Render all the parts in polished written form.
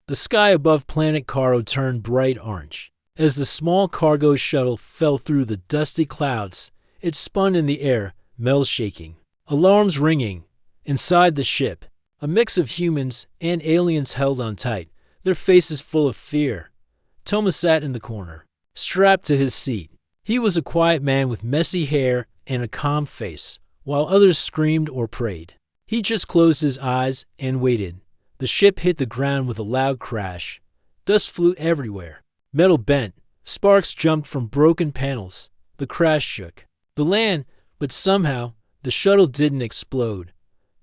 The sky above planet Caro turned bright orange. As the small cargo shuttle fell through the dusty clouds, it spun in the air, metal shaking. Alarms ringing. Inside the ship, a mix of humans and aliens held on tight, their faces full of fear. Toma sat in the corner, strapped to his seat. He was a quiet man with messy hair and a calm face, while others screamed or prayed. He just closed his eyes and waited. The ship hit the ground with a loud crash. Dust flew everywhere. Metal bent. Sparks jumped from broken panels. The crash shook the land, but somehow the shuttle didn't explode.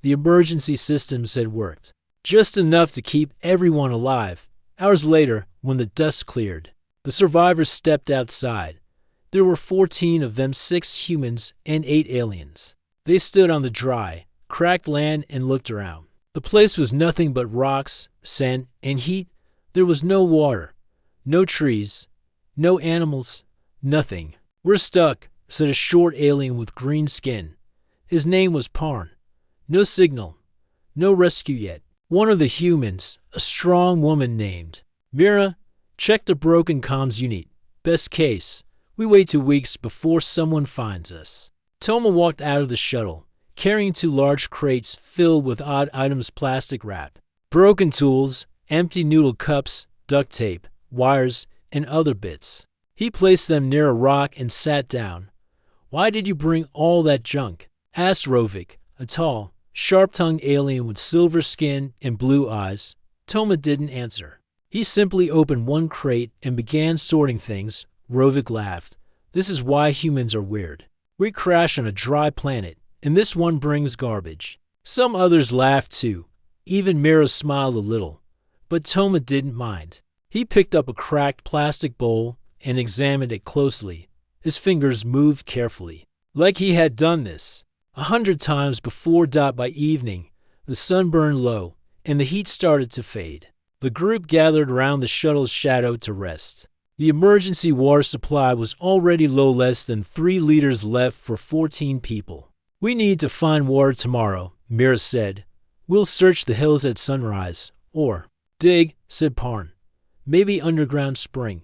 The emergency systems had worked, just enough to keep everyone alive. Hours later, when the dust cleared, the survivors stepped outside. There were 14 of them, 6 humans and 8 aliens. They stood on the dry, cracked land and looked around. The place was nothing but rocks, sand, and heat. There was no water, no trees, no animals, nothing. "We're stuck," said a short alien with green skin. His name was Parn. No signal, no rescue yet. One of the humans, a strong woman named Mira, checked the broken comms unit. "Best case, we wait 2 weeks before someone finds us." Toma walked out of the shuttle, carrying 2 large crates filled with odd items, plastic wrap, broken tools, empty noodle cups, duct tape, wires, and other bits. He placed them near a rock and sat down. "Why did you bring all that junk?" asked Rovik, a tall, sharp-tongued alien with silver skin and blue eyes. Toma didn't answer. He simply opened one crate and began sorting things. Rovik laughed. "This is why humans are weird. We crash on a dry planet, and this one brings garbage." Some others laughed too. Even Mira smiled a little. But Toma didn't mind. He picked up a cracked plastic bowl and examined it closely. His fingers moved carefully, like he had done this 100 times before. By evening, the sun burned low, and the heat started to fade. The group gathered around the shuttle's shadow to rest. The emergency water supply was already low, less than 3 liters left for 14 people. "We need to find water tomorrow," Mira said. "We'll search the hills at sunrise, or dig," said Parn. "Maybe underground spring."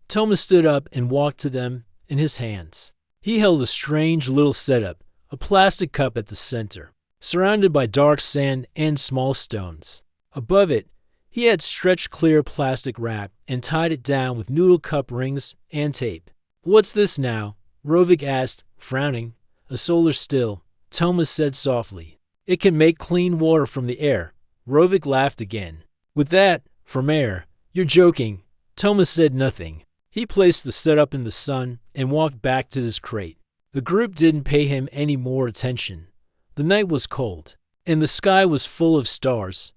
Toma stood up and walked to them. In his hands, he held a strange little setup, a plastic cup at the center, surrounded by dark sand and small stones. Above it, he had stretched clear plastic wrap and tied it down with noodle cup rings and tape. "What's this now?" Rovik asked, frowning. "A solar still," Toma said softly. "It can make clean water from the air." Rovik laughed again. "With that, from air? You're joking." Toma said nothing. He placed the setup in the sun and walked back to his crate. The group didn't pay him any more attention. The night was cold, and the sky was full of stars.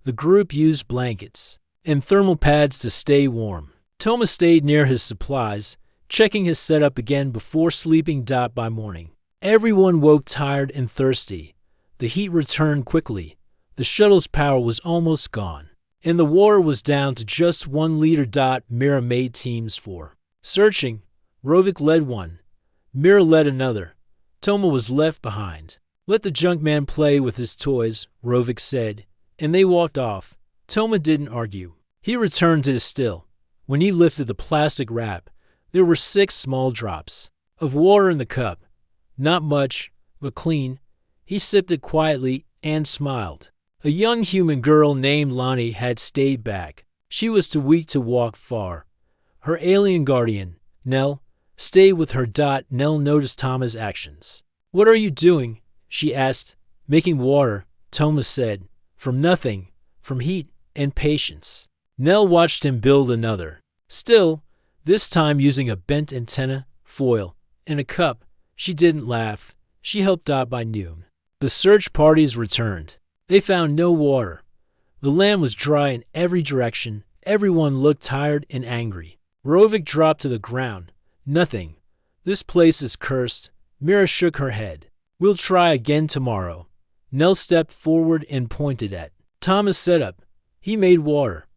The group used blankets and thermal pads to stay warm. Toma stayed near his supplies, checking his setup again before sleeping. By morning, everyone woke tired and thirsty. The heat returned quickly. The shuttle's power was almost gone, and the water was down to just 1 liter. Mira made teams for searching. Rovik led one. Mira led another. Toma was left behind. "Let the junk man play with his toys," Rovik said, and they walked off. Toma didn't argue. He returned to the still. When he lifted the plastic wrap, there were 6 small drops of water in the cup. Not much, but clean. He sipped it quietly and smiled. A young human girl named Lonnie had stayed back. She was too weak to walk far. Her alien guardian, Nell, stayed with her. Nell noticed Toma's actions. "What are you doing?" she asked. "Making water," Toma said. "From nothing, from heat and patience." Nell watched him build another. Still, this time using a bent antenna, foil, and a cup. She didn't laugh. She helped out by noon. The search parties returned. They found no water. The land was dry in every direction. Everyone looked tired and angry. Rovik dropped to the ground. "Nothing. This place is cursed." Mira shook her head. "We'll try again tomorrow." Nell stepped forward and pointed at Toma's setup. He made water.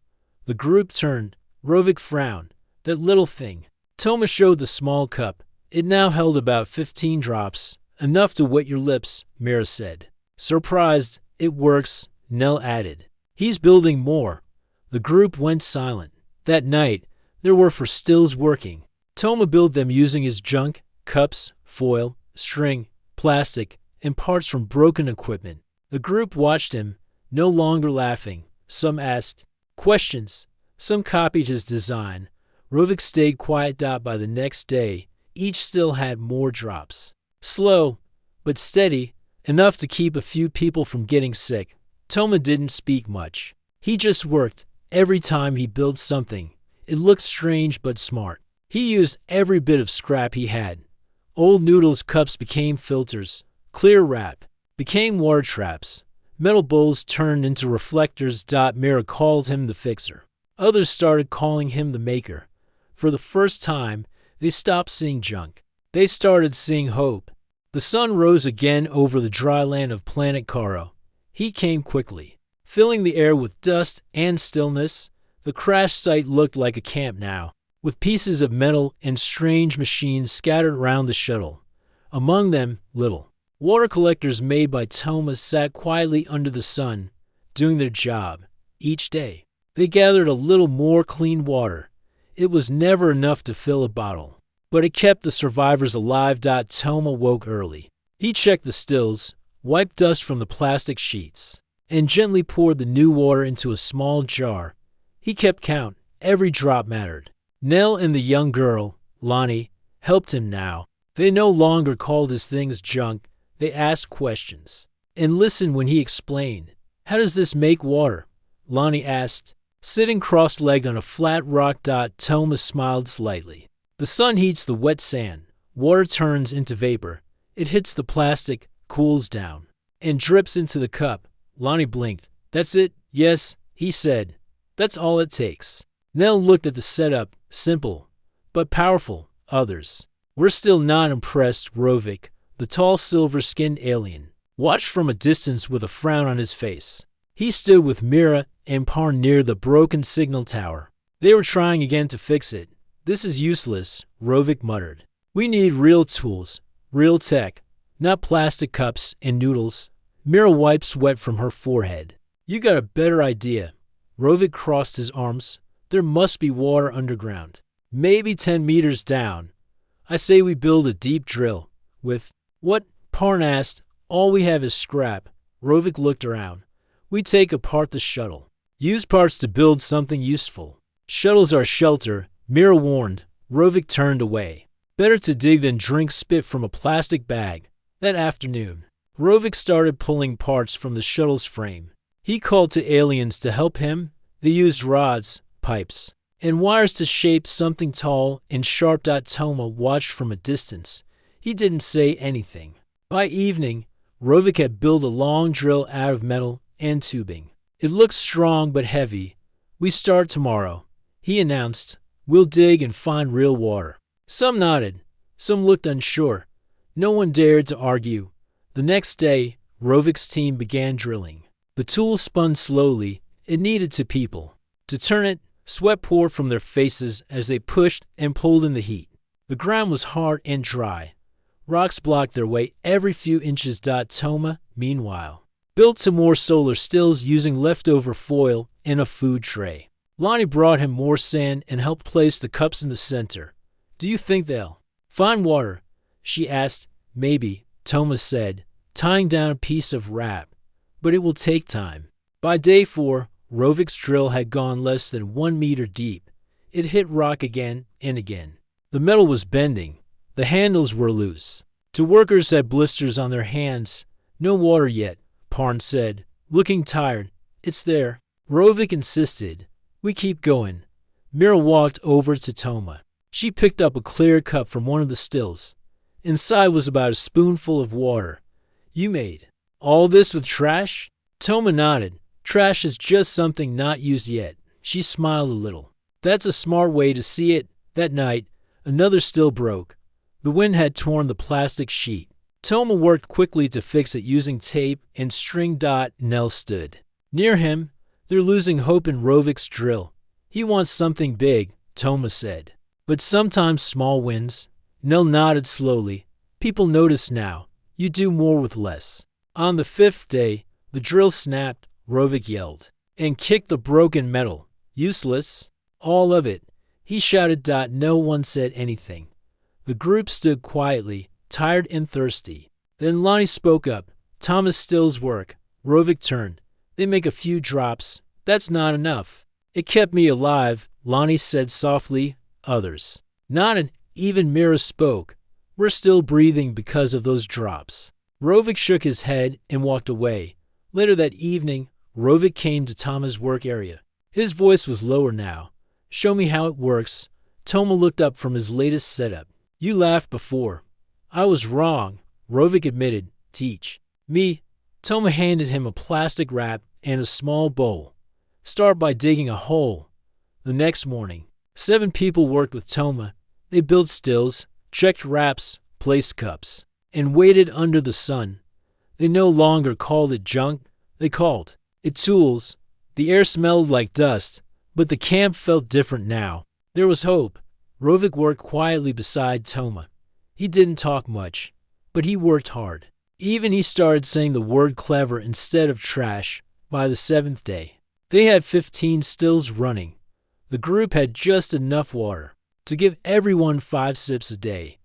The group turned. Rovik frowned. "That little thing." Toma showed the small cup. It now held about 15 drops. "Enough to wet your lips," Mira said. "Surprised. It works," Nell added. "He's building more." The group went silent. That night, there were 4 stills working. Toma built them using his junk, cups, foil, string, plastic, and parts from broken equipment. The group watched him, no longer laughing. Some asked questions. Some copied his design. Rovik stayed quiet. By the next day, each still had more drops. Slow, but steady, enough to keep a few people from getting sick. Toma didn't speak much. He just worked. Every time he built something, it looked strange but smart. He used every bit of scrap he had. Old noodles cups became filters. Clear wrap became water traps. Metal bowls turned into reflectors. Mira called him the fixer. Others started calling him the maker. For the first time, they stopped seeing junk. They started seeing hope. The sun rose again over the dry land of planet Caro. He came quickly, filling the air with dust and stillness. The crash site looked like a camp now, with pieces of metal and strange machines scattered around the shuttle. Among them, little water collectors made by Toma sat quietly under the sun, doing their job. Each day, they gathered a little more clean water. It was never enough to fill a bottle, but it kept the survivors alive. Toma woke early. He checked the stills, wiped dust from the plastic sheets, and gently poured the new water into a small jar. He kept count. Every drop mattered. Nell and the young girl, Lonnie, helped him now. They no longer called his things junk. They asked questions and listened when he explained. How does this make water? Lonnie asked, sitting cross-legged on a flat rock. Toma smiled slightly. The sun heats the wet sand. Water turns into vapor. It hits the plastic, cools down, and drips into the cup. Lonnie blinked. That's it? Yes, he said. That's all it takes. Nell looked at the setup. Simple, but powerful. Others were still not impressed. Rovik, the tall silver-skinned alien, watched from a distance with a frown on his face. He stood with Mira and Parn near the broken signal tower. They were trying again to fix it. This is useless, Rovik muttered. We need real tools, real tech, not plastic cups and noodles. Mira wiped sweat from her forehead. You got a better idea. Rovik crossed his arms. There must be water underground. Maybe 10 meters down. I say we build a deep drill. With what? Parn asked. All we have is scrap. Rovik looked around. We take apart the shuttle. Use parts to build something useful. Shuttles are shelter, Mira warned. Rovik turned away. Better to dig than drink spit from a plastic bag. That afternoon, Rovik started pulling parts from the shuttle's frame. He called to aliens to help him. They used rods, pipes, and wires to shape something tall and sharp. Toma watched from a distance. He didn't say anything. By evening, Rovik had built a long drill out of metal and tubing. It looked strong but heavy. We start tomorrow, he announced. We'll dig and find real water. Some nodded. Some looked unsure. No one dared to argue. The next day, Rovik's team began drilling. The tool spun slowly. It needed 2 people. To turn it, sweat poured from their faces as they pushed and pulled in the heat. The ground was hard and dry. Rocks blocked their way every few inches. Toma, meanwhile, built some more solar stills using leftover foil in a food tray. Lonnie brought him more sand and helped place the cups in the center. Do you think they'll find water? She asked. Maybe, Toma said, tying down a piece of wrap. But it will take time. By day 4, Rovik's drill had gone less than 1 meter deep. It hit rock again and again. The metal was bending. The handles were loose. 2 workers had blisters on their hands. No water yet, Parn said, looking tired. It's there. Rovik insisted. We keep going. Mira walked over to Toma. She picked up a clear cup from one of the stills. Inside was about a spoonful of water. You made all this with trash? Toma nodded. Trash is just something not used yet. She smiled a little. That's a smart way to see it. That night, another still broke. The wind had torn the plastic sheet. Toma worked quickly to fix it using tape and string. Nell stood near him. They're losing hope in Rovik's drill. He wants something big, Toma said. But sometimes small wins. Nell nodded slowly. People notice now. You do more with less. On the 5th day, the drill snapped. Rovik yelled and kicked the broken metal. Useless. All of it. He shouted. No one said anything. The group stood quietly, tired and thirsty. Then Lonnie spoke up. Thomas Still's work. Rovik turned. They make a few drops. That's not enough. It kept me alive, Lonnie said softly. Others nodded. Even Mira spoke. We're still breathing because of those drops. Rovik shook his head and walked away. Later that evening, Rovik came to Toma's work area. His voice was lower now. Show me how it works. Toma looked up from his latest setup. You laughed before. I was wrong, Rovik admitted. Teach me. Toma handed him a plastic wrap and a small bowl. Start by digging a hole. The next morning, 7 people worked with Toma. They built stills, checked wraps, placed cups, and waited under the sun. They no longer called it junk. They called it tools. The air smelled like dust, but the camp felt different now. There was hope. Rovik worked quietly beside Toma. He didn't talk much, but he worked hard. Even he started saying the word clever instead of trash by the 7th day. They had 15 stills running. The group had just enough water to give everyone 5 sips a day.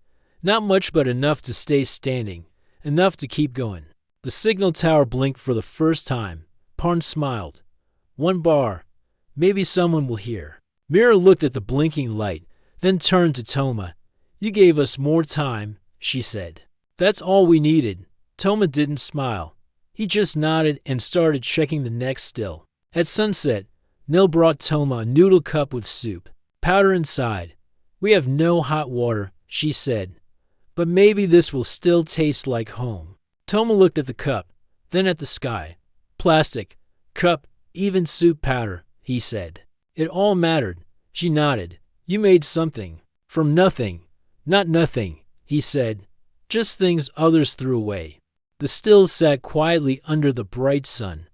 Not much, but enough to stay standing, enough to keep going. The signal tower blinked for the first time. Parn smiled. 1 bar. Maybe someone will hear. Mira looked at the blinking light, then turned to Toma. You gave us more time, she said. That's all we needed. Toma didn't smile. He just nodded and started checking the next still. At sunset, Nil brought Toma a noodle cup with soup. Powder inside. We have no hot water, she said. But maybe this will still taste like home. Toma looked at the cup, then at the sky. Plastic, cup, even soup powder, he said. It all mattered. She nodded. You made something. From nothing. Not nothing, he said. Just things others threw away. The stills sat quietly under the bright sun.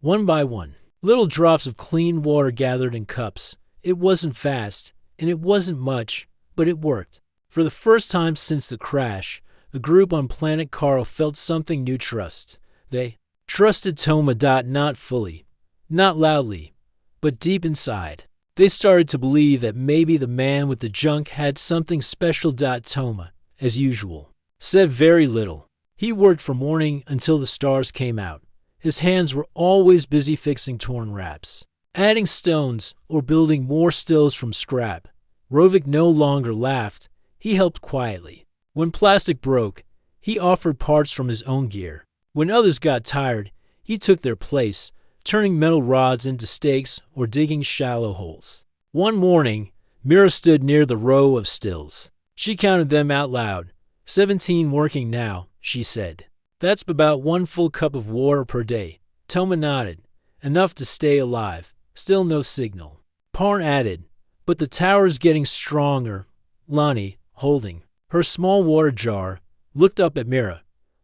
One by one, little drops of clean water gathered in cups. It wasn't fast, and it wasn't much, but it worked. For the first time since the crash, the group on planet Carl felt something new trust. They trusted Toma. Not fully, not loudly, but deep inside. They started to believe that maybe the man with the junk had something special. Toma, as usual, said very little. He worked from morning until the stars came out. His hands were always busy fixing torn wraps, adding stones, or building more stills from scrap. Rovik no longer laughed. He helped quietly. When plastic broke, he offered parts from his own gear. When others got tired, he took their place, turning metal rods into stakes or digging shallow holes. One morning, Mira stood near the row of stills. She counted them out loud. 17 working now, she said. That's about 1 full cup of water per day. Toma nodded. Enough to stay alive. Still no signal. Parn added, but the tower's getting stronger. Lonnie, holding her small water jar, looked up at Mira.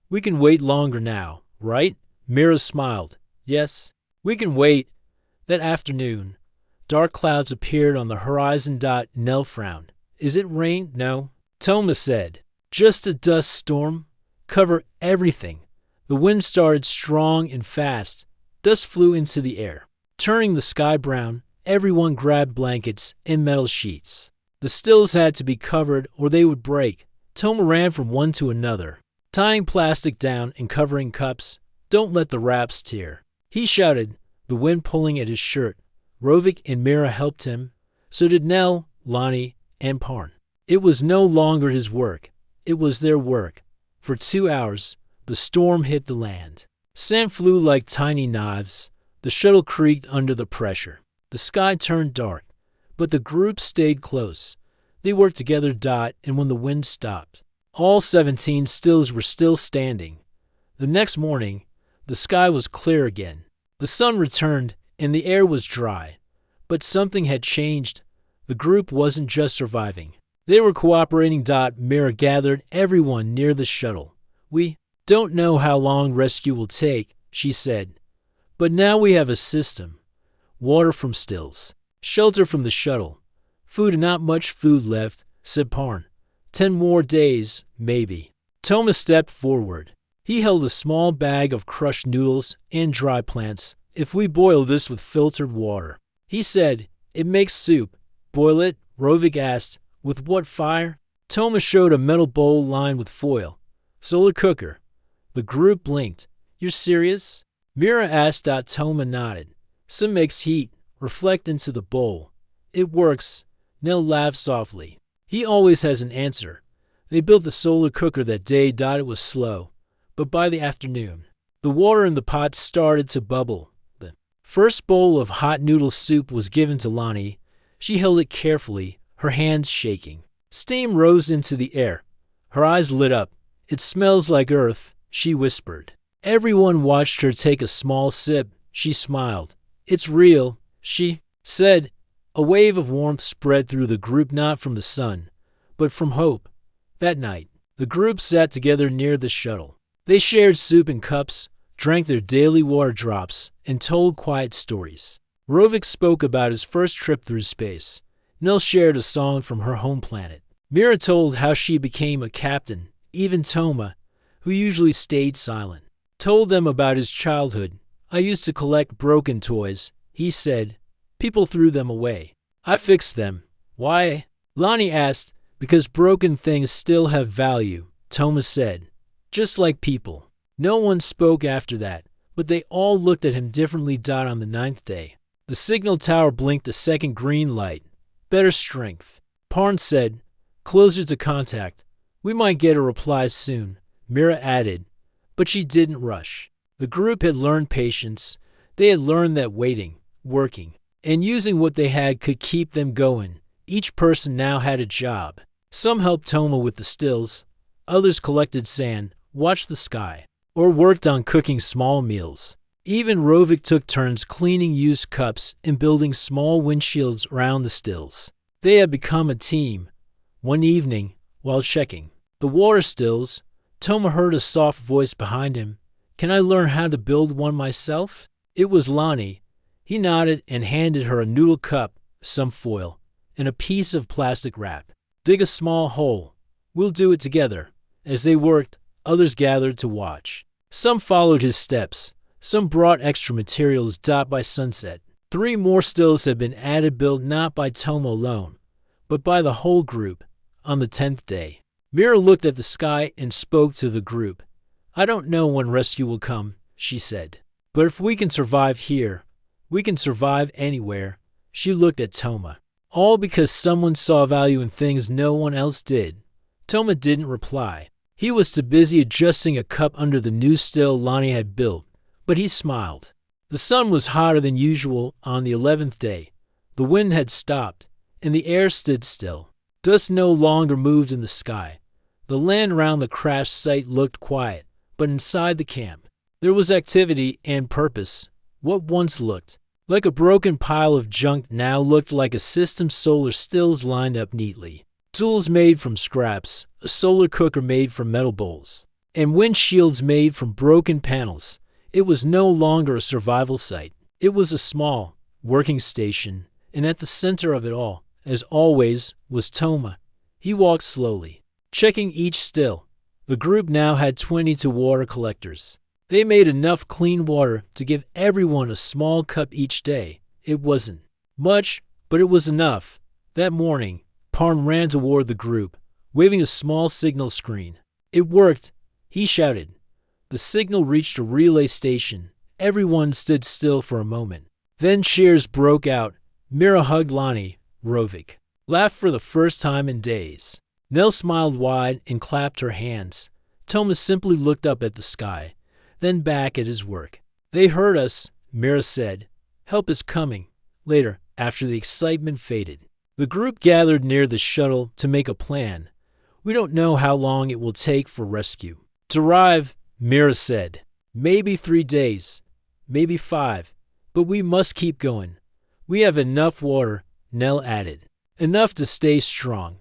We can wait longer now, right? Mira smiled. Yes, we can wait. That afternoon, dark clouds appeared on the horizon. Nell frowned. Is it rain? No. Toma said. Just a dust storm. Cover everything. The wind started strong and fast. Dust flew into the air, turning the sky brown. Everyone grabbed blankets and metal sheets. The stills had to be covered or they would break. Toma ran from one to another, tying plastic down and covering cups. Don't let the wraps tear, he shouted, the wind pulling at his shirt. Rovik and Mira helped him. So did Nell, Lonnie, and Parn. It was no longer his work. It was their work. For 2 hours, the storm hit the land. Sand flew like tiny knives. The shuttle creaked under the pressure. The sky turned dark, but the group stayed close. They worked together. And when the wind stopped, all 17 stills were still standing. The next morning, the sky was clear again. The sun returned and the air was dry. But something had changed. The group wasn't just surviving. They were cooperating. Mira gathered everyone near the shuttle. We don't know how long rescue will take, she said. But now we have a system. Water from stills, shelter from the shuttle, food and not much food left, said Parn. 10 more days, maybe. Toma stepped forward. He held a small bag of crushed noodles and dry plants. If we boil this with filtered water, He said, "It makes soup." "Boil it?" Rovik asked. "With what fire?" Toma showed a metal bowl lined with foil. "Solar cooker." The group blinked. "You're serious?" Mira asked. Toma nodded. "Sun makes heat. Reflect into the bowl. It works." Nell laughed softly. He always has an answer. They built the solar cooker that day. It was slow, but by the afternoon, the water in the pot started to bubble. The first bowl of hot noodle soup was given to Lonnie. She held it carefully, her hands shaking. Steam rose into the air. Her eyes lit up. "It smells like earth," she whispered. Everyone watched her take a small sip. She smiled. "It's real," she said. A wave of warmth spread through the group, not from the sun, but from hope. That night, the group sat together near the shuttle. They shared soup in cups, drank their daily water drops, and told quiet stories. Rovik spoke about his first trip through space. Nell shared a song from her home planet. Mira told how she became a captain. Even Toma, who usually stayed silent, told them about his childhood. "I used to collect broken toys," he said. "People threw them away. I fixed them." "Why?" Lonnie asked. "Because broken things still have value," Toma said. "Just like people." No one spoke after that, but they all looked at him differently. On the 9th day, the signal tower blinked a second green light. "Better strength," Parn said. "Closer to contact. We might get a reply soon," Mira added, but she didn't rush. The group had learned patience. They had learned that waiting, working, and using what they had could keep them going. Each person now had a job. Some helped Toma with the stills. Others collected sand, watched the sky, or worked on cooking small meals. Even Rovik took turns cleaning used cups and building small windshields around the stills. They had become a team. One evening, while checking the water stills, Toma heard a soft voice behind him. "Can I learn how to build one myself?" It was Lonnie. He nodded and handed her a noodle cup, some foil, and a piece of plastic wrap. "Dig a small hole. We'll do it together." As they worked, others gathered to watch. Some followed his steps. Some brought extra materials. By sunset, 3 more stills had been added, built not by Toma alone, but by the whole group. On the 10th day, Mira looked at the sky and spoke to the group. "I don't know when rescue will come," she said. "But if we can survive here, we can survive anywhere." She looked at Toma. All because someone saw value in things no one else did. Toma didn't reply. He was too busy adjusting a cup under the new still Lonnie had built, but he smiled. The sun was hotter than usual on the 11th day. The wind had stopped, and the air stood still. Dust no longer moved in the sky. The land around the crash site looked quiet, but inside the camp, there was activity and purpose. What once looked like a broken pile of junk now looked like a system. Solar stills lined up neatly. Tools made from scraps, a solar cooker made from metal bowls, and windshields made from broken panels. It was no longer a survival site. It was a small, working station, and at the center of it all, as always, was Toma. He walked slowly, checking each still. The group now had 22 water collectors. They made enough clean water to give everyone a small cup each day. It wasn't much, but it was enough. That morning, Parn ran toward the group, waving a small signal screen. "It worked," he shouted. The signal reached a relay station. Everyone stood still for a moment. Then cheers broke out. Mira hugged Lonnie. Rovik laughed for the first time in days. Nell smiled wide and clapped her hands. Toma simply looked up at the sky, then back at his work. "They heard us," Mira said. "Help is coming." Later, after the excitement faded, the group gathered near the shuttle to make a plan. "We don't know how long it will take for rescue to arrive," Mira said. "Maybe 3 days, maybe 5, but we must keep going. We have enough water," Nell added. "Enough to stay strong.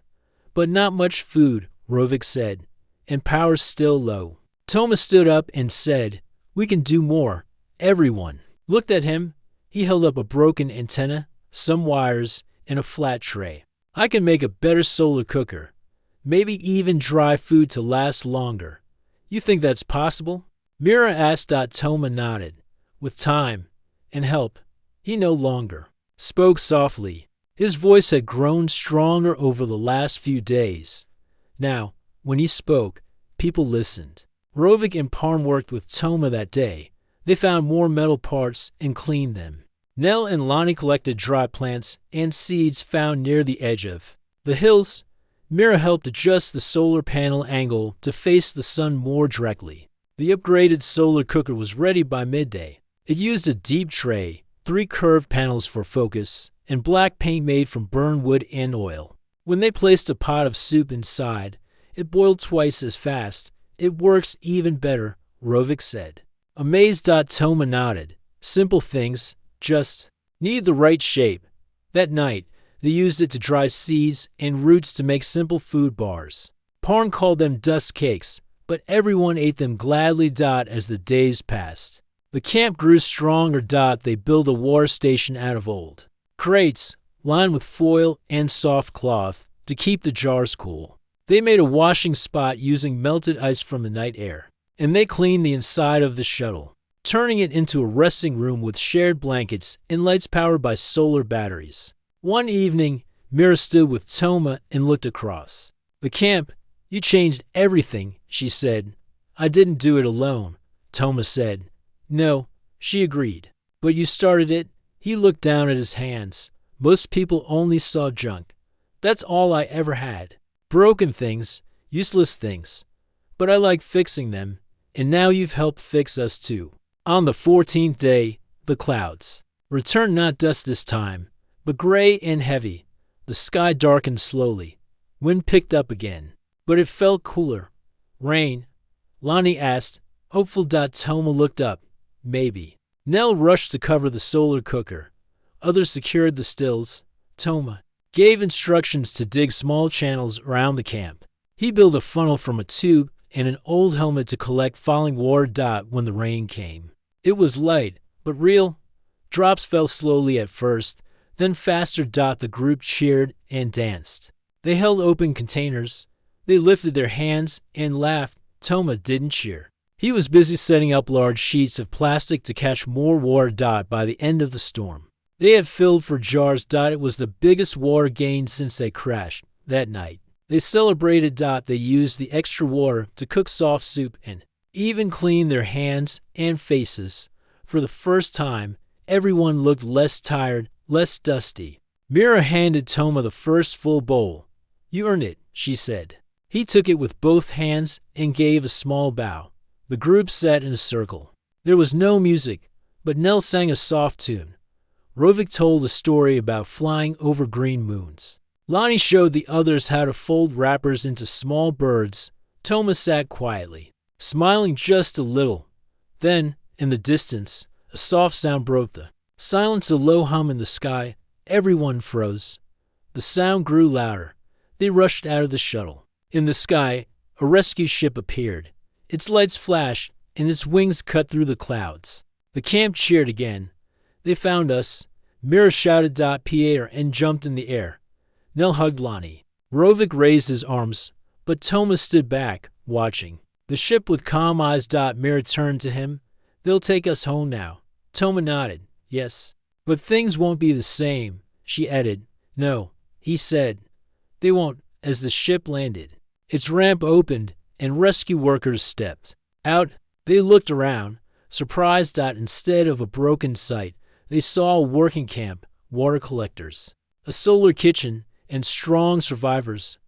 But not much food," Rovik said, "and power's still low." Toma stood up and said, "We can do more." Everyone looked at him. He held up a broken antenna, some wires, and a flat tray. "I can make a better solar cooker. Maybe even dry food to last longer. You think that's possible?" Mira asked. Toma nodded. With time and help, he no longer spoke softly. His voice had grown stronger over the last few days. Now, when he spoke, people listened. Rovik and Parn worked with Toma that day. They found more metal parts and cleaned them. Nell and Lonnie collected dry plants and seeds found near the edge of the hills. Mira helped adjust the solar panel angle to face the sun more directly. The upgraded solar cooker was ready by midday. It used a deep tray, 3 curved panels for focus, and black paint made from burned wood and oil. When they placed a pot of soup inside, it boiled twice as fast. It works even better, Rovik said. Amazed, Toma nodded. Simple things, just need the right shape. That night, they used it to dry seeds and roots to make simple food bars. Parn called them dust cakes, but everyone ate them gladly. As the days passed, the camp grew stronger. They built a water station out of old crates, lined with foil and soft cloth to keep the jars cool. They made a washing spot using melted ice from the night air, and they cleaned the inside of the shuttle, turning it into a resting room with shared blankets and lights powered by solar batteries. One evening, Mira stood with Toma and looked across the camp. You changed everything, she said. I didn't do it alone, Toma said. No, she agreed. But you started it. He looked down at his hands. Most people only saw junk. That's all I ever had. Broken things, useless things. But I like fixing them, and now you've helped fix us too. On the 14th day, the clouds returned, not dust this time, but gray and heavy. The sky darkened slowly. Wind picked up again, but it felt cooler. Rain? Lonnie asked, hopeful. Toma looked up. Maybe. Nell rushed to cover the solar cooker. Others secured the stills. Toma gave instructions to dig small channels around the camp. He built a funnel from a tube and an old helmet to collect falling water. When the rain came, it was light, but real. Drops fell slowly at first, then faster. The group cheered and danced. They held open containers. They lifted their hands and laughed. Toma didn't cheer. He was busy setting up large sheets of plastic to catch more water. By the end of the storm, they had filled 4 jars. It was the biggest water gain since they crashed. That night, they celebrated. They used the extra water to cook soft soup and even clean their hands and faces. For the first time, everyone looked less tired, less dusty. Mira handed Toma the first full bowl. You earned it, she said. He took it with both hands and gave a small bow. The group sat in a circle. There was no music, but Nell sang a soft tune. Rovik told a story about flying over green moons. Lonnie showed the others how to fold wrappers into small birds. Toma sat quietly, smiling just a little. Then, in the distance, a soft sound broke the silence. A low hum in the sky. Everyone froze. The sound grew louder. They rushed out of the shuttle. In the sky, a rescue ship appeared. Its lights flashed, and its wings cut through the clouds. The camp cheered again. They found us. Mira shouted. Pierre and jumped in the air. Nell hugged Lonnie. Rovik raised his arms, but Toma stood back, watching the ship with calm eyes. Mira turned to him. They'll take us home now. Toma nodded. Yes. But things won't be the same, she added. No, he said. They won't. As the ship landed, its ramp opened, and rescue workers stepped out. They looked around, surprised. Instead of a broken site, they saw a working camp, water collectors, a solar kitchen, and strong survivors.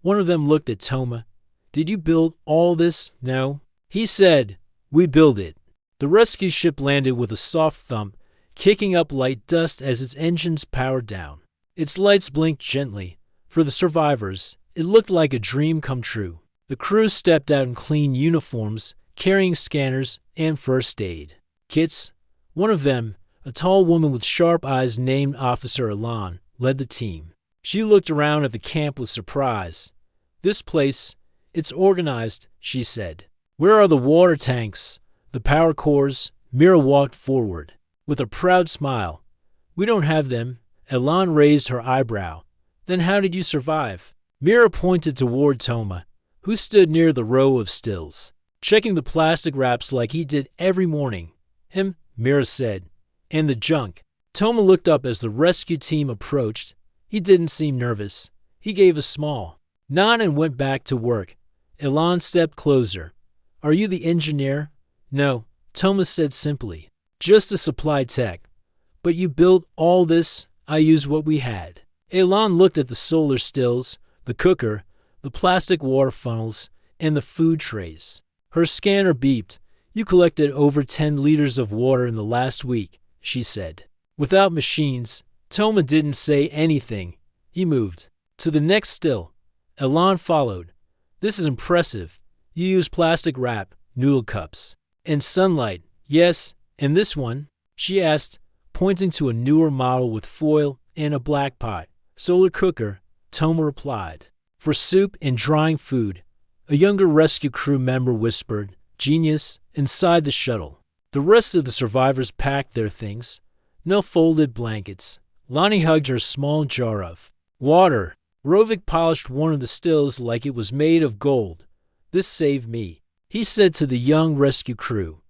One of them looked at Toma. Did you build all this? No. He said, we built it. The rescue ship landed with a soft thump, kicking up light dust as its engines powered down. Its lights blinked gently. For the survivors, it looked like a dream come true. The crew stepped out in clean uniforms, carrying scanners and first aid kits. One of them, a tall woman with sharp eyes named Officer Elan, led the team. She looked around at the camp with surprise. This place, it's organized, she said. Where are the water tanks? The power cores? Mira walked forward with a proud smile. We don't have them. Elan raised her eyebrow. Then how did you survive? Mira pointed toward Toma, who stood near the row of stills, checking the plastic wraps like he did every morning. Him, Mira said. And the junk. Toma looked up as the rescue team approached. He didn't seem nervous. He gave a small nod and went back to work. Elan stepped closer. Are you the engineer? No, Toma said simply. Just a supply tech. But you built all this? I used what we had. Elan looked at the solar stills, the cooker, the plastic water funnels, and the food trays. Her scanner beeped. You collected over 10 liters of water in the last week, she said. Without machines, Toma didn't say anything. He moved to the next still. Elan followed. This is impressive. You use plastic wrap, noodle cups, and sunlight. Yes, and this one? She asked, pointing to a newer model with foil and a black pot. Solar cooker, Toma replied. For soup and drying food, a younger rescue crew member whispered, genius, inside the shuttle. The rest of the survivors packed their things. No folded blankets. Lonnie hugged her small jar of water. Rovik polished one of the stills like it was made of gold. This saved me, he said to the young rescue crew.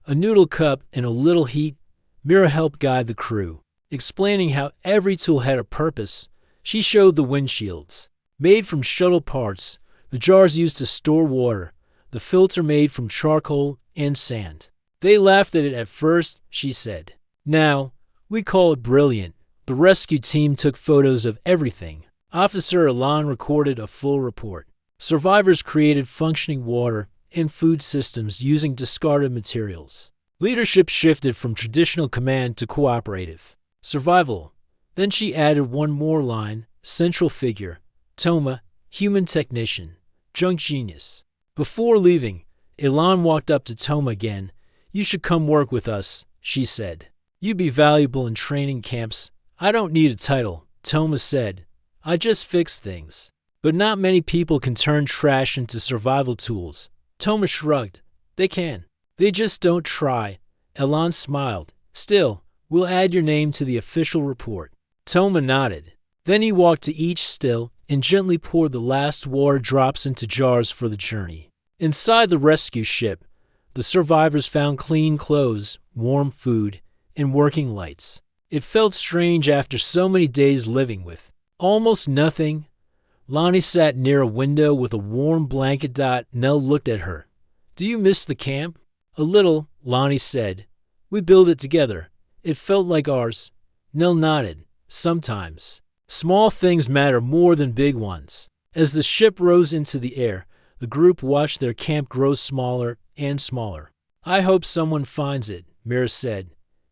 A noodle cup and a little heat. Mira helped guide the crew, explaining how every tool had a purpose. She showed the windshields, made from shuttle parts, the jars used to store water, the filter made from charcoal and sand. They laughed at it at first, she said. Now, we call it brilliant. The rescue team took photos of everything. Officer Elan recorded a full report. Survivors created functioning water and food systems using discarded materials. Leadership shifted from traditional command to cooperative. Survival. Then she added one more line, central figure. Toma, human technician, junk genius. Before leaving, Elan walked up to Toma again. You should come work with us, she said. You'd be valuable in training camps. I don't need a title, Toma said. I just fix things. But not many people can turn trash into survival tools. Toma shrugged. They can. They just don't try. Elan smiled. Still, we'll add your name to the official report. Toma nodded. Then he walked to each still and gently poured the last water drops into jars for the journey. Inside the rescue ship, the survivors found clean clothes, warm food, and working lights. It felt strange after so many days living with almost nothing. Lonnie sat near a window with a warm blanket. Nell looked at her. Do you miss the camp? A little, Lonnie said. We built it together. It felt like ours. Nell nodded. Sometimes. Small things matter more than big ones. As the ship rose into the air, the group watched their camp grow smaller and smaller. I hope someone finds it, Mira said.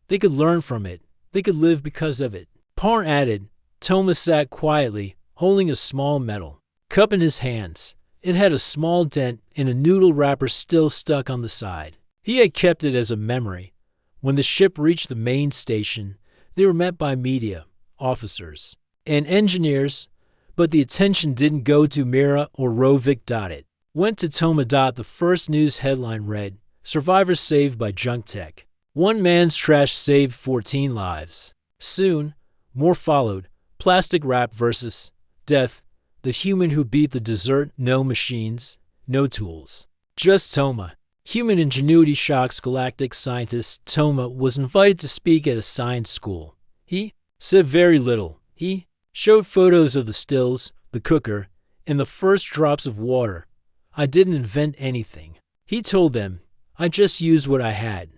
They could learn from it. They could live because of it. Parn added. Toma sat quietly, holding a small metal cup in his hands. It had a small dent and a noodle wrapper still stuck on the side. He had kept it as a memory. When the ship reached the main station, they were met by media, officers, and engineers, but the attention didn't go to Mira or Rovik. It went to Toma. The first news headline read, Survivors saved by junk tech. One man's trash saved 14 lives. Soon, more followed. Plastic wrap versus death. The human who beat the desert. No machines, no tools. Just Toma. Human ingenuity shocks galactic scientists. Toma was invited to speak at a science school. He said very little. He showed photos of the stills, the cooker, and the first drops of water. I didn't invent anything. He told them, I just used what I had.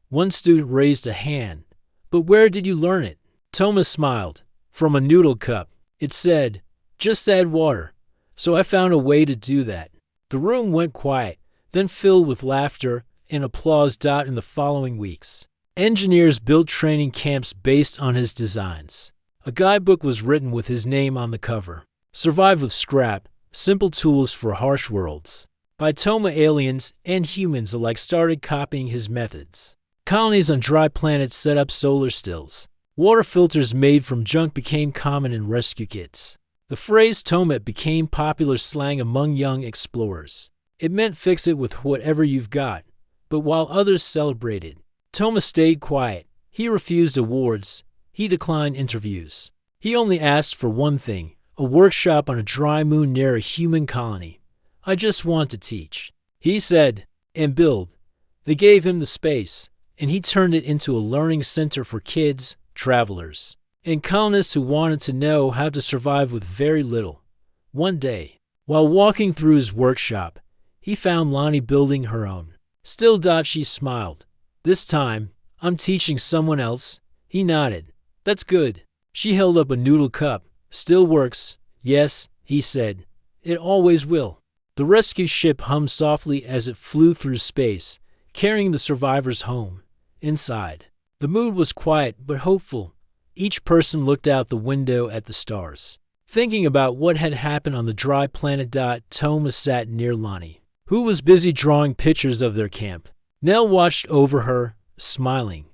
One student raised a hand. But where did you learn it? Toma smiled. From a noodle cup. It said, just add water. So I found a way to do that. The room went quiet, then filled with laughter and applause. In the following weeks, engineers built training camps based on his designs. A guidebook was written with his name on the cover. Survive with scrap, simple tools for harsh worlds. By Toma, aliens and humans alike started copying his methods. Colonies on dry planets set up solar stills. Water filters made from junk became common in rescue kits. The phrase Toma became popular slang among young explorers. It meant fix it with whatever you've got. But while others celebrated, Toma stayed quiet. He refused awards. He declined interviews. He only asked for one thing, a workshop on a dry moon near a human colony. I just want to teach, he said, and build. They gave him the space, and he turned it into a learning center for kids, travelers, and colonists who wanted to know how to survive with very little. One day, while walking through his workshop, he found Lonnie building her own. Still, she smiled. This time, I'm teaching someone else. He nodded. That's good. She held up a noodle cup. Still works. Yes, he said. It always will. The rescue ship hummed softly as it flew through space, carrying the survivors home. Inside, the mood was quiet but hopeful. Each person looked out the window at the stars, thinking about what had happened on the dry planet. Toma sat near Lonnie, who was busy drawing pictures of their camp. Nell watched over her, smiling.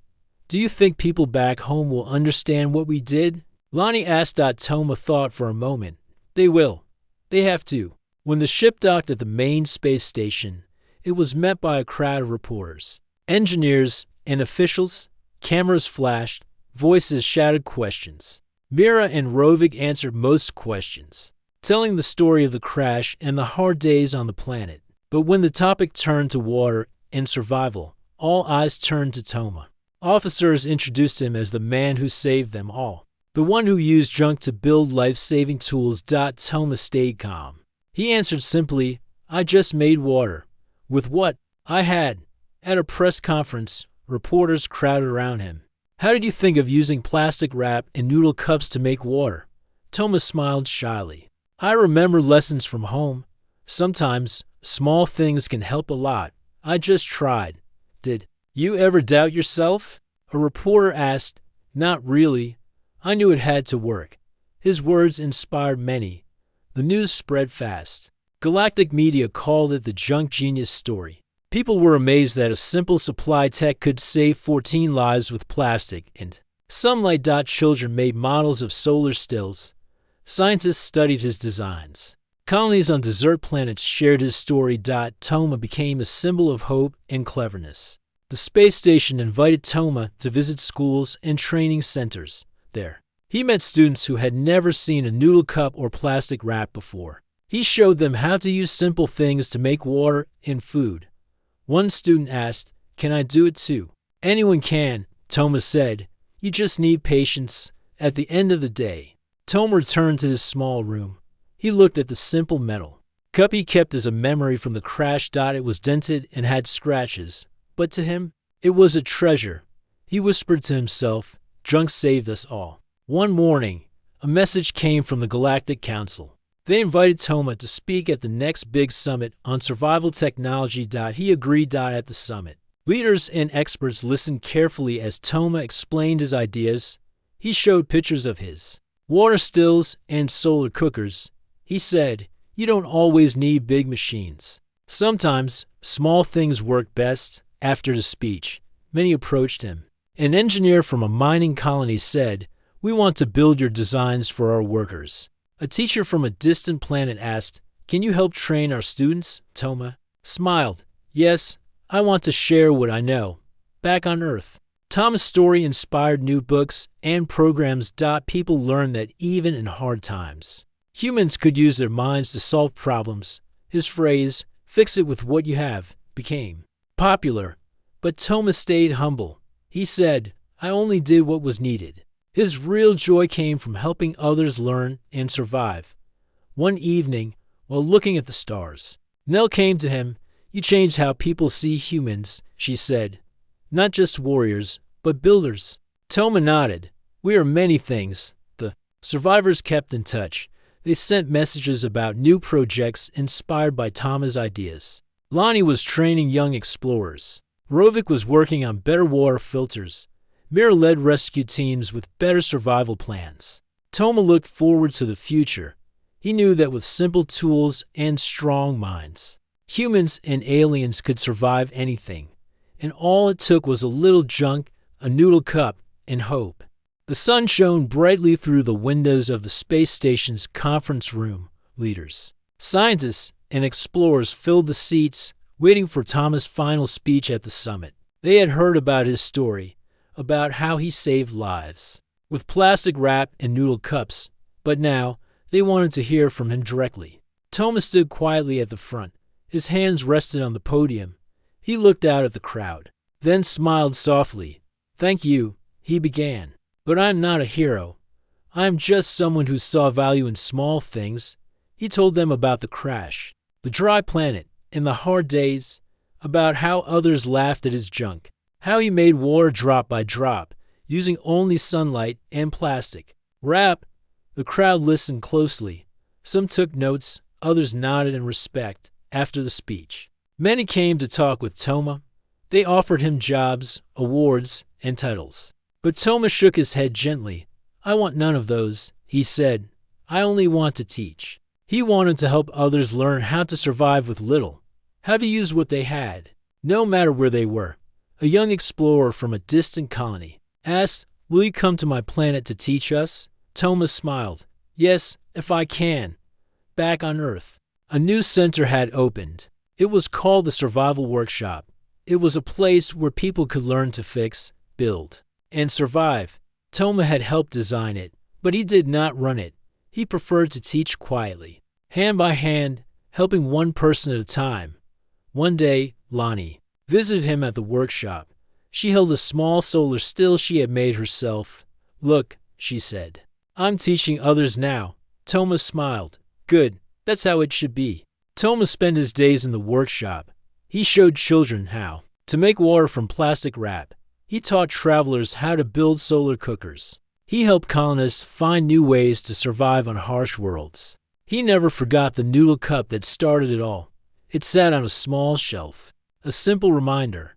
Do you think people back home will understand what we did? Lonnie asked. Toma thought for a moment. They will. They have to. When the ship docked at the main space station, it was met by a crowd of reporters, engineers, and officials. Cameras flashed, voices shouted questions. Mira and Rovik answered most questions, telling the story of the crash and the hard days on the planet. But when the topic turned to water and survival, all eyes turned to Toma. Officers introduced him as the man who saved them all, the one who used junk to build life-saving tools. Toma stayed calm. He answered simply, I just made water. With what I had. At a press conference, reporters crowded around him. How did you think of using plastic wrap and noodle cups to make water? Toma smiled shyly. I remember lessons from home. Sometimes, small things can help a lot. I just tried. Did you ever doubt yourself? A reporter asked. Not really. I knew it had to work. His words inspired many. The news spread fast. Galactic media called it the junk genius story. People were amazed that a simple supply tech could save 14 lives with plastic, and sunlight. Children made models of solar stills. Scientists studied his designs. Colonies on desert planets shared his story. Toma became a symbol of hope and cleverness. The space station invited Toma to visit schools and training centers. There, he met students who had never seen a noodle cup or plastic wrap before. He showed them how to use simple things to make water and food. One student asked, Can I do it too? Anyone can, Toma said. You just need patience. At the end of the day, Toma returned to his small room. He looked at the simple metal cup he kept as a memory from the crash. It was dented and had scratches, but to him, it was a treasure. He whispered to himself, Junk saved us all. One morning, a message came from the Galactic Council. They invited Toma to speak at the next big summit on survival technology. He agreed. At the summit, leaders and experts listened carefully as Toma explained his ideas. He showed pictures of his water stills and solar cookers. He said, You don't always need big machines. Sometimes, small things work best. After the speech, many approached him. An engineer from a mining colony said, We want to build your designs for our workers. A teacher from a distant planet asked, Can you help train our students? Toma smiled. Yes, I want to share what I know. Back on Earth, Toma's story inspired new books and programs. People learned that even in hard times, humans could use their minds to solve problems. His phrase, Fix it with what you have, became popular. But Toma stayed humble. He said, I only did what was needed. His real joy came from helping others learn and survive. One evening, while looking at the stars, Nell came to him. You changed how people see humans, she said. Not just warriors, but builders. Toma nodded. We are many things. The survivors kept in touch. They sent messages about new projects inspired by Toma's ideas. Lonnie was training young explorers. Rovik was working on better water filters. Mira led rescue teams with better survival plans. Toma looked forward to the future. He knew that with simple tools and strong minds, humans and aliens could survive anything. And all it took was a little junk, a noodle cup, and hope. The sun shone brightly through the windows of the space station's conference room. Leaders, scientists, and explorers filled the seats, waiting for Toma's final speech at the summit. They had heard about his story, about how he saved lives with plastic wrap and noodle cups, but now they wanted to hear from him directly. Toma stood quietly at the front. His hands rested on the podium. He looked out at the crowd, then smiled softly. Thank you, he began. But I'm not a hero. I'm just someone who saw value in small things. He told them about the crash, the dry planet, and the hard days, about how others laughed at his junk, how he made water drop by drop, using only sunlight and plastic. Rap! The crowd listened closely. Some took notes, others nodded in respect after the speech. Many came to talk with Toma. They offered him jobs, awards, and titles. But Toma shook his head gently. I want none of those, he said. I only want to teach. He wanted to help others learn how to survive with little, how to use what they had, no matter where they were. A young explorer from a distant colony asked, "Will you come to my planet to teach us?" Toma smiled. "Yes, if I can." Back on Earth, a new center had opened. It was called the Survival Workshop. It was a place where people could learn to fix, build, and survive. Toma had helped design it, but he did not run it. He preferred to teach quietly, hand by hand, helping one person at a time. One day, Lonnie visited him at the workshop. She held a small solar still she had made herself. "Look," she said. "I'm teaching others now." Toma smiled. "Good, that's how it should be." Toma spent his days in the workshop. He showed children how to make water from plastic wrap. He taught travelers how to build solar cookers. He helped colonists find new ways to survive on harsh worlds. He never forgot the noodle cup that started it all. It sat on a small shelf, a simple reminder.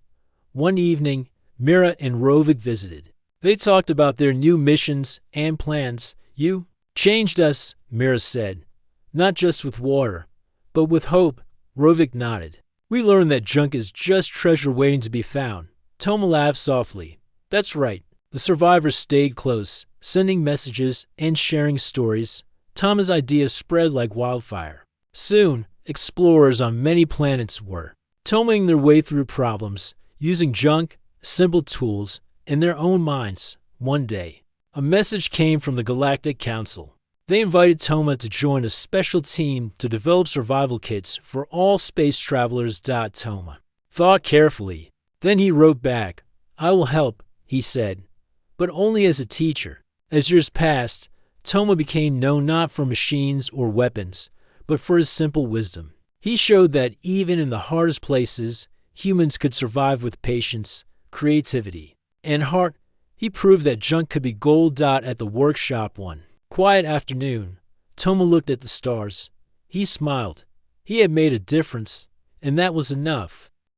One evening, Mira and Rovik visited. They talked about their new missions and plans. "You changed us," Mira said. "Not just with water, but with hope." Rovik nodded. "We learned that junk is just treasure waiting to be found." Toma laughed softly. "That's right." The survivors stayed close, sending messages and sharing stories. Toma's ideas spread like wildfire. Soon, explorers on many planets were tomaing their way through problems, using junk, simple tools, in their own minds. One day, a message came from the Galactic Council. They invited Toma to join a special team to develop survival kits for all space travelers. Toma thought carefully. Then he wrote back, "I will help," he said, "but only as a teacher." As years passed, Toma became known not for machines or weapons, but for his simple wisdom. He showed that even in the hardest places, humans could survive with patience, creativity, and heart. He proved that junk could be gold. At the workshop one quiet afternoon, Toma looked at the stars. He smiled. He had made a difference, and that was enough.